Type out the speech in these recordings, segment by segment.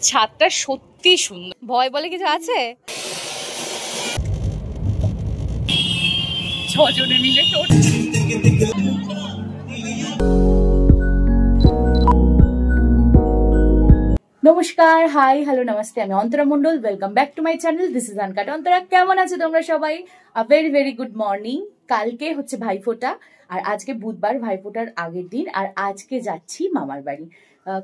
ছাদটা সত্যি সুন্দর। ভয় বলে কিছু আছে? ছজনে মিলে নমস্কার, হাই, হ্যালো, নমস্তে। আমি Antara Mondal. Welcome back to my channel. This is uncut Antara. কেমন আছো তোমরা সবাই? A very very good morning. কালকে হচ্ছে ভাইফোঁটা আর আজকে বুধবার, ভাইফোঁটার আগের দিন। আর আজকে যাচ্ছি মামার বাড়ি।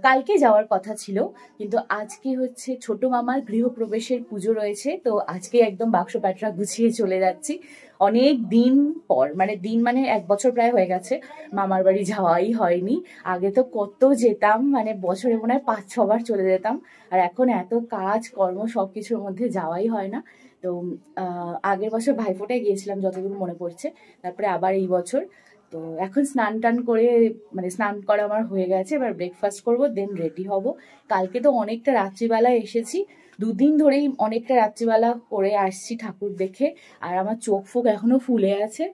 কালকে যাওয়ার কথা ছিল, কিন্তু আজকে হচ্ছে ছোট মামার গৃহপ্রবেশের পুজো রয়েছে, তো আজকে একদম বাক্স প্যাটরা গুছিয়ে চলে যাচ্ছি। অনেক দিন পর, মানে 1 বছর প্রায় হয়ে গেছে মামার বাড়ি যাওয়াই হয়নি। আগে তো কত যেতাম, মানে বছরে মনে হয় 5-6 বার চলে যেতাম। আর এখন এত কাজ কর্ম সবকিছুর মধ্যে যাওয়াই হয় না। তো আগের বছর ভাইফোঁটায় গিয়েছিলাম যতদূর মনে পড়ছে, তারপরে আবার এই বছর। তো এখন স্নান টান করে, মানে স্নান করা আমার হয়ে গেছে, এবার ব্রেকফাস্ট করবো, দেন রেডি হব। কালকে তো অনেকটা রাত্রিবেলা এসেছি, 2 দিন ধরেই অনেকটা রাত্রিবেলা করে আসছি ঠাকুর দেখে। আর আমার চোখ ফোক এখনো ফুলে আছে,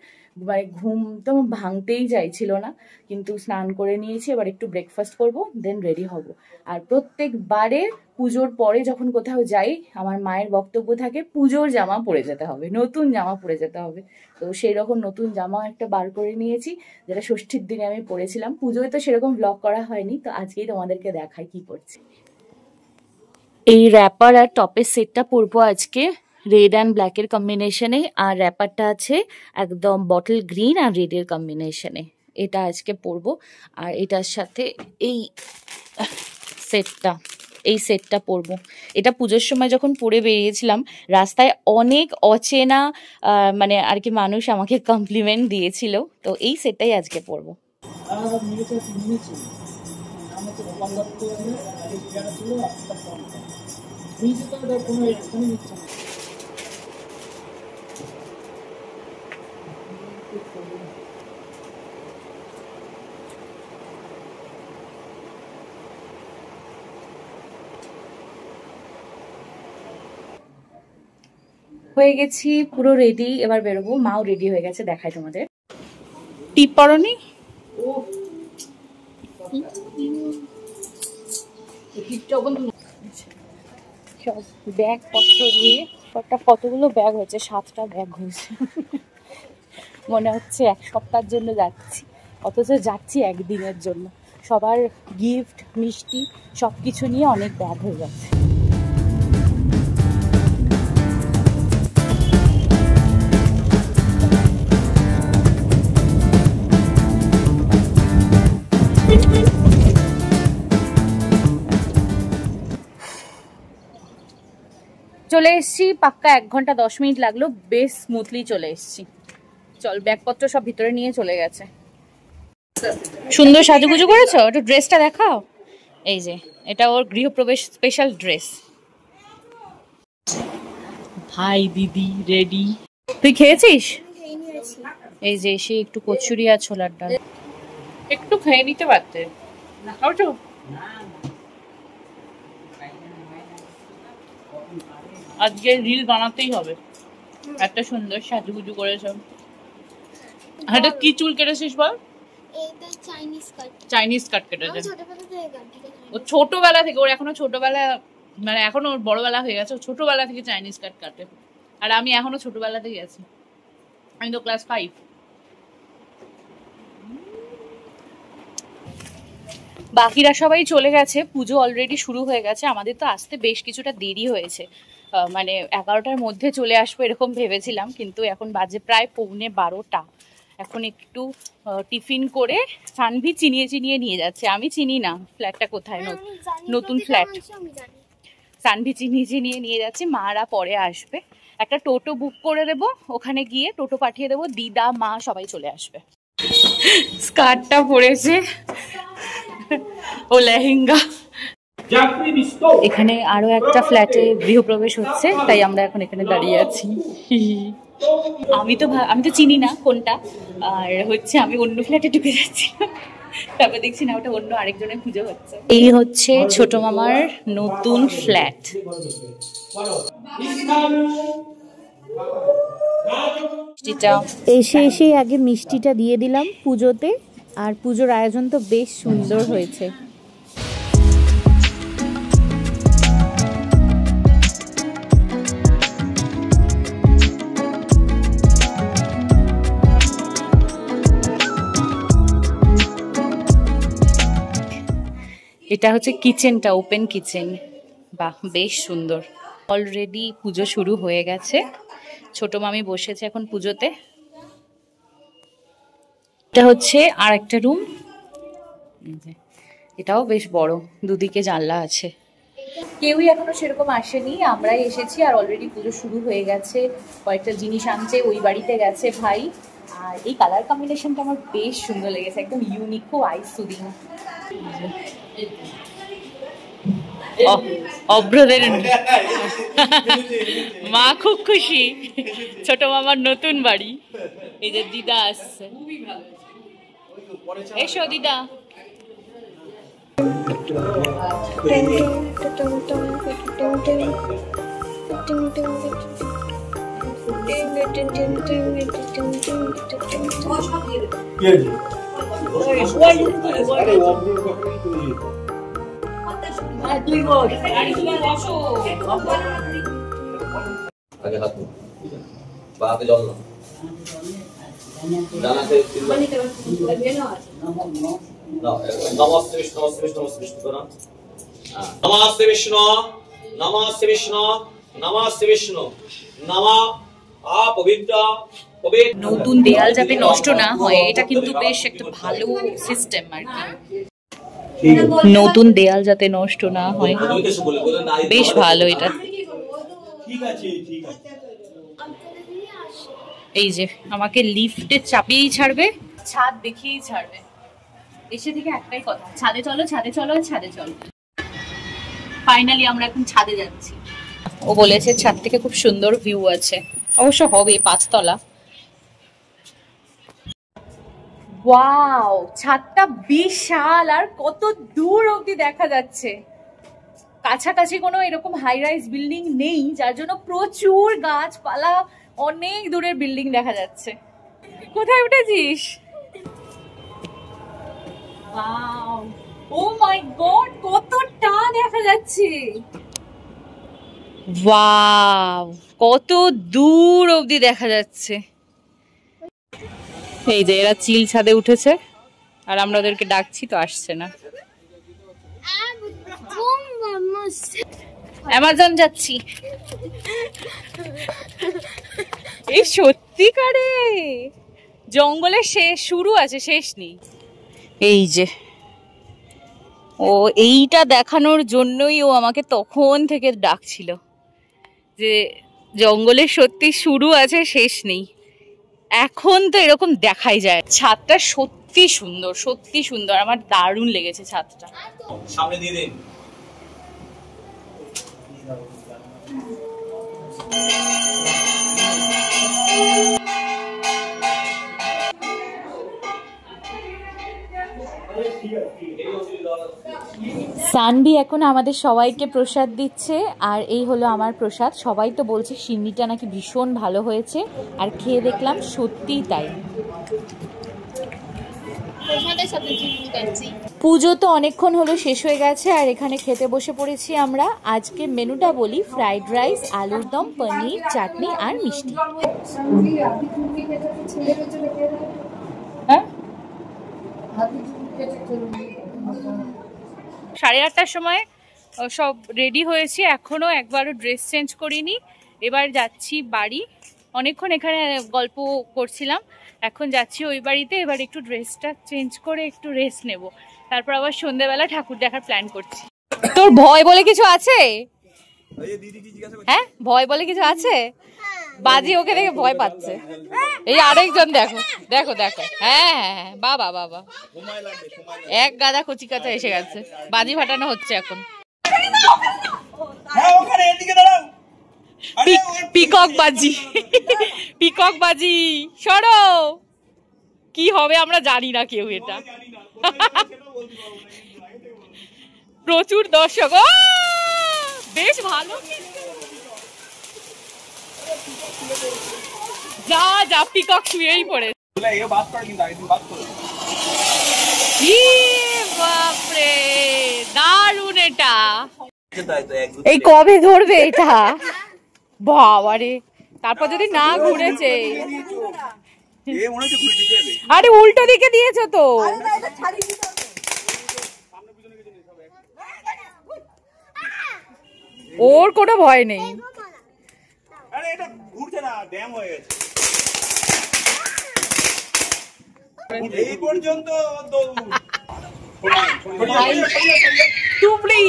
মানে ঘুম তো ভাঙতেই চাইছিল না, কিন্তু স্নান করে নিয়েছি। এবার একটু ব্রেকফাস্ট করব, দেন রেডি হব। আর প্রত্যেকবারে পুজোর পরে যখন কোথাও যাই, আমার মায়ের বক্তব্য থাকে পুজোর জামা পরে যেতে হবে, নতুন জামা পরে যেতে হবে। তো সেই রকম নতুন জামা একটা বার করে নিয়েছি, যেটা ষষ্ঠীর দিনে আমি পরেছিলাম। পুজোয় তো সেরকম ব্লগ করা হয়নি, তো আজকেই তোমাদেরকে দেখাই কি পরছি। এই র্যাপার আর টপের সেটটা পরবো আজকে, রেড অ্যান্ড ব্ল্যাকের কম্বিনেশনে। আর র্যাপারটা আছে একদম বটল গ্রিন আর রেডের কম্বিনেশনে, এটা আজকে পরবো। আর এটার সাথে এই সেটটা পরবো। এটা পুজোর সময় যখন পরে বেরিয়েছিলাম, রাস্তায় অনেক অচেনা মানে আর কি মানুষ আমাকে কমপ্লিমেন্ট দিয়েছিল, তো এই সেটটাই আজকে পরবো। হয়ে গেছি পুরো রেডি, এবার বেরোবো। মাও রেডি হয়ে গেছে, দেখাই তোমাদের। টিপ পরনি? সব ব্যাগ পত্র দিয়ে কতগুলো ব্যাগ হয়েছে, 7টা ব্যাগ হয়েছে। মনে হচ্ছে 1 সপ্তাহের জন্য যাচ্ছি, অথচ যাচ্ছি একদিনের জন্য। সবার গিফট, মিষ্টি সবকিছু নিয়ে অনেক ব্যাগ হয়ে যাচ্ছে। চলে এসছি, পাক্কা 1 ঘন্টা 10 মিনিট লাগলো, বেশ স্মুথলি চলে এসছি। চল, ব্যাগপত্র সব ভিতরে নিয়ে চলে গেছে। সুন্দর সাজুগুজু করেছো, একটু ড্রেসটা দেখাও। এই যে এটা ওর গৃহপ্রবেশ স্পেশাল ড্রেস। ভাই দিদি রেডি। তুই খেয়েছিস? এই যে এসে একটু কচুরি আর ছোলার ডাল একটু খেয়ে নিতে পারতে। আজকে রিল বানাতেই হবে, একটা সুন্দর সাজুগুজু করেছ। এটা কি চুল কেটেছিস বল? এটা চাইনিজ কাট কেটেছে। ও ছোটবেলা থেকে, ওর এখনো ছোটবেলা, মানে এখন ওর বড়বেলা হয়ে গেছে, ছোটবেলা থেকে চাইনিজ কাট কাটে। আর আমি এখনো ছোটবেলা থেকে আছি, আমি তো ক্লাস 5। বাকিরা সবাই চলে গেছে, পুজো অলরেডি শুরু হয়ে গেছে। আমাদের তো আসতে বেশ কিছুটা দেরি হয়েছে, মানে 11টার মধ্যে চলে আসবো এরকম ভেবেছিলাম, কিন্তু এখন বাজে প্রায় 11:15। এখন একটু টিফিন করে সানভি চিনিয়ে নিয়ে যাচ্ছে। আমি চিনি না ফ্ল্যাটটা কোথায়, নতুন ফ্ল্যাট। সানভি চিনিয়ে নিয়ে যাচ্ছে, মারা পরে আসবে। একটা টোটো বুক করে দেবো, ওখানে গিয়ে টোটো পাঠিয়ে দেবো, দিদা মা সবাই চলে আসবে। স্কার্টটা পরেছে, ও লেহেঙ্গা। এখানে আরো একটা ফ্ল্যাটে গৃহপ্রবেশ হচ্ছে, তাই আমরা এখন এখানে দাঁড়িয়ে আছি। আমি তো চিনি না কোনটা, আর হচ্ছে আমি অন্য ফ্ল্যাটে ঢুকে যাচ্ছিলাম, তারপর দেখছি না ওটা অন্য আরেকজনের পুজো হচ্ছে। এই হচ্ছে ছোট মামার নতুন ফ্ল্যাট। এসে আগে মিষ্টিটা দিয়ে দিলাম পুজোতে, আর পুজোর আয়োজন তো বেশ সুন্দর হয়েছে। এটা হচ্ছে কিচেনটা, ওপেন কিচেন। বাহ, বেশ সুন্দর। অলরেডি পুজো শুরু হয়ে গেছে, ছোট মামি বসেছে এখন পুজোতে। এটা হচ্ছে আর একটা রুম, এটাও বেশ বড়, দুদিকে জানলা আছে। কেউই এখনো সেরকম আসেনি, আমরাই এসেছি আর অলরেডি পুজো শুরু হয়ে গেছে। কয়েকটা জিনিস আনছে, ওই বাড়িতে গেছে ভাই। আর এই কালার কম্বিনেশনটা আমার বেশ সুন্দর লেগেছে, একদম ইউনিক ও আই সুদিং। অভ্রদের মা খুব খুশি, ছোট মামার নতুন বাড়ি। এই যে দিদা আসছে, এসো দিদা। नमस्ते विष्णु नमस्ते विष्णु नमस्ते विष्णु करो। नमस्ते विष्णु नमस्ते विष्णु नमस्ते विष्णु नमः पवित्र पवित्र। নতুন দেয়াল যাতে নষ্ট না হয়, এটা কিন্তু বেশ একটা ভালো সিস্টেম আর কি। নতুন দেয়াল যাতে নষ্ট না হয়, বেশ ভালো এটা। ঠিক আছে ঠিক আছে। এই যে আমাকে লিফটে চাপিয়েই ছাড়বে, ছাদ দেখিয়েই ছাড়বে। এসে থেকে একটাই কথা, ছাদে চলো ছাদে চলো ছাদে চলো। ফাইনালি আমরা এখন ছাদে যাচ্ছি। ও বলেছে ছাদ থেকে খুব সুন্দর ভিউ আছে, অবশ্য হবে 5 তলা। ওয়াও, ছাদটা বিশাল আর কত দূর অবধি দেখা যাচ্ছে। কাছাকাছি কোনো এরকম হাই রাইজ বিল্ডিং নেই, যার জন্য প্রচুর গাছপালা, অনেক দূরের বিল্ডিং দেখা যাচ্ছে। কোথায় উঠেছিস? ওয়াও, ও মাই গড, কতটা দেখা যাচ্ছে। ওয়াও, কত দূর অবধি দেখা যাচ্ছে। এই যে এরা চিল ছাদে উঠেছে আর আমরা ওদেরকে ডাকছি তো আসছে না। অ্যামাজন যাচ্ছি। এই সত্যিকারে জঙ্গলের শুরু আছে, শেষ নেই। এই যে ও এইটা দেখানোর জন্যই ও আমাকে তখন থেকে ডাকছিল যে জঙ্গলের সত্যি শুরু আছে, শেষ নেই। এখন তো এরকম দেখাই যায়। ছাদটা সত্যি সুন্দর, সত্যি সুন্দর, আমার দারুণ লেগেছে ছাদটা। সামনে দিয়ে দিন। সানভি এখন আমাদের সবাইকে প্রসাদ দিচ্ছে, আর এই হলো আমার প্রসাদ। সবাই তো বলছে সিন্নিটা নাকি ভীষণ ভালো হয়েছে, আর খেয়ে দেখলাম সত্যিই তাই। পুজো তো অনেকক্ষণ হলো শেষ হয়ে গেছে, আর এখানে খেতে বসে পড়েছি আমরা। আজকে মেনুটা বলি, ফ্রাইড রাইস, আলুর দম, পনির, চাটনি আর মিষ্টি। হ্যাঁ, 8:30টার সময় সব রেডি হয়েছি, এখনো একবারও ড্রেস চেঞ্জ করিনি। এবার যাচ্ছি বাড়ি। অনেকক্ষণ এখানে গল্প করছিলাম, এখন যাচ্ছি ওই বাড়িতে। এবার একটু ড্রেসটা চেঞ্জ করে একটু রেস্ট নেব, তারপর আবার সন্ধ্যেবেলা ঠাকুর দেখার প্ল্যান করছি। তোর ভয় বলে কিছু আছে? হ্যাঁ, ভয় বলে কিছু আছে? বাজি ওকে দেখে ভয় পাচ্ছে। এই আরেকজন দেখো দেখো দেখো, হ্যাঁ হ্যাঁ, বাবা বাবা, এক গাদা কচি কাঁচা এসে গেছে। বাজি ফাটানো হচ্ছে এখন। পিকক বাজি, পিকক বাজি, সরো। কি হবে আমরা জানি না কেউ, এটা প্রচুর দর্শক। ও বেশ ভালো, যা যা, পিকক শুয়েই পড়ে। বাপরে, দারুন এটা। এই কবে ধরবে এটা? বাবারে, তারপর যদি না ঘুরেছে। আরে উল্টো দিকে দিয়েছো তো। ওর কোনো ভয় নেই। আরে এটা ঘুরছে না, ড্যাম হয়ে গেছে। এই পর্যন্ত তুমড়ি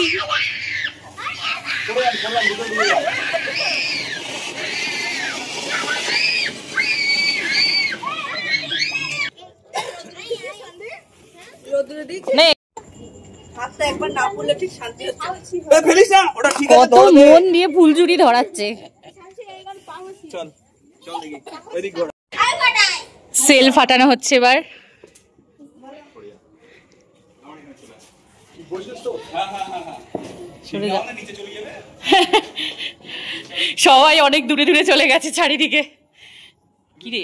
কত মন দিয়ে ফুলঝুরি ধরাচ্ছে। সেল ফাটানো হচ্ছে এবার। সবাই অনেক দূরে দূরে চলে গেছে চারিদিকে। কিরে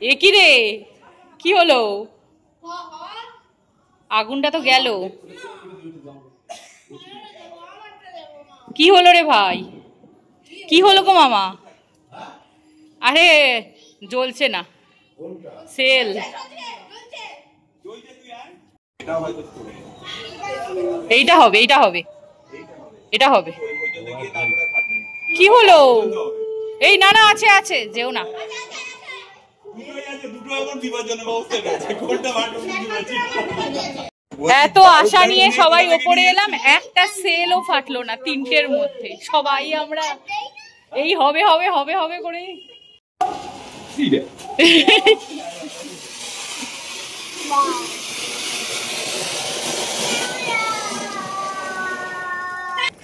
এ কিরে কি হলো? আগুনটা তো গেল, কি হলো রে ভাই? কি হলো গো মামা? আরে জ্বলছে না সেল। এইটা হবে, এইটা হবে, এটা হবে। কি হলো? এই না না আছে আছে, যেও না। এত আশা নিয়ে সবাই ওপরে এলাম, একটা সেলও ফাটলো না। 3টের মধ্যে সবাই আমরা এই হবে হবে হবে হবে করে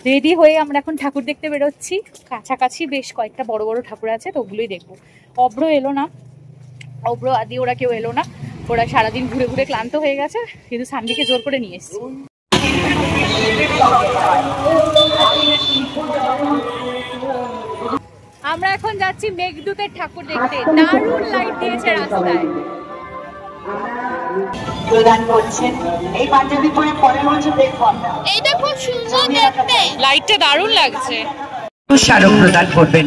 রেডি হয়ে আমরা এখন ঠাকুর দেখতে বেরোচ্ছি। কাছাকাছি বেশ কয়েকটা বড় বড় ঠাকুর আছে, তো ওগুলোই দেখবো। অব্র এলো না, অব্র আদি ওরা কেউ এলো না। ওরা সারাদিন ঘুরে ঘুরে ক্লান্ত হয়ে গেছে, কিন্তু সান্ডিকে জোর করে নিয়ে এসছি। আমরা এখন যাচ্ছি মেঘদূতের ঠাকুর দেখতে। দারুণ লাইট দিয়েছে রাস্তায়। প্রদান করছেন এই পাঞ্জাবি পরে পরের বছর দেখবো আমরা। এইটা খুব সুন্দর দেখতে, লাইটটা দারুণ লাগছে। স্মারক প্রদান করবেন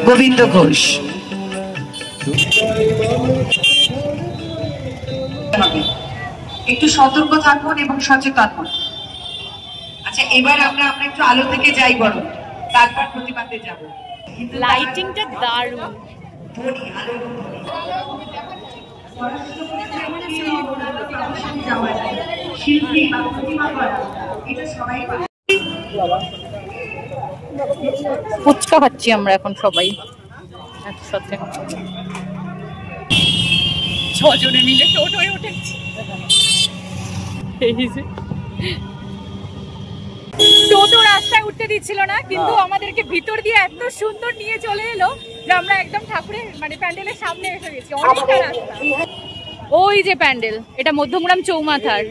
গোবিন্দ ঘোষ। একটু সতর্ক থাকুন এবং সচেতন হন। আচ্ছা এবার আমরা একটু আলো থেকে যাই বরং, তারপর প্রতিবাদে যাব। লাইটিংটা দারুণ। ফুচকা খাচ্ছি আমরা এখন সবাই একসাথে। 6 জনে মিলে টোটোয় উঠেছি। টোটো রাস্তায় উঠতে দিচ্ছিল না, কিন্তু আমাদেরকে ভিতর দিয়ে এত সুন্দর নিয়ে চলে এলো যে আমরা একদম ঠাকুরের মানে প্যান্ডেলের সামনে এসে গেছি। অনেকটা রাস্তা। ওই যে প্যান্ডেল, এটা মধ্যমগ্রাম চৌমাথার।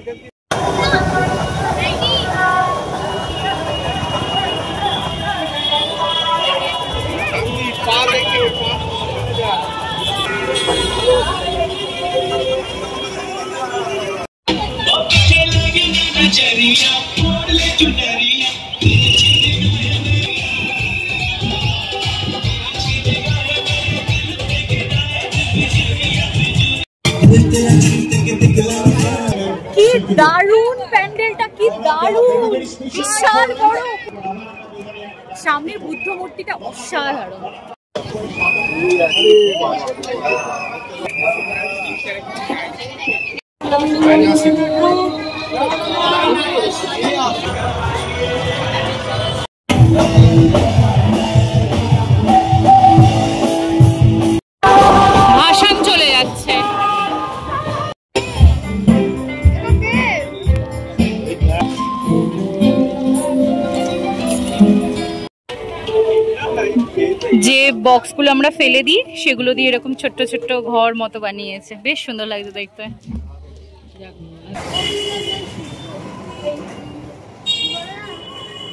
কি দারুণ প্যান্ডেলটা, কি দারুণ, বিশাল বড়। সামনের বুদ্ধ মূর্তিটা অসাধারণ। ভাসান চলে যাচ্ছে। যে বক্সগুলো আমরা ফেলে দিই সেগুলো দিয়ে এরকম ছোট্ট ছোট্ট ঘর মতো বানিয়েছে, বেশ সুন্দর লাগছে দেখতে।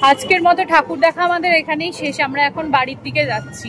আজকের মতো ঠাকুর দেখা আমাদের এখানেই শেষ। আমরা এখন বাড়ির দিকে যাচ্ছি।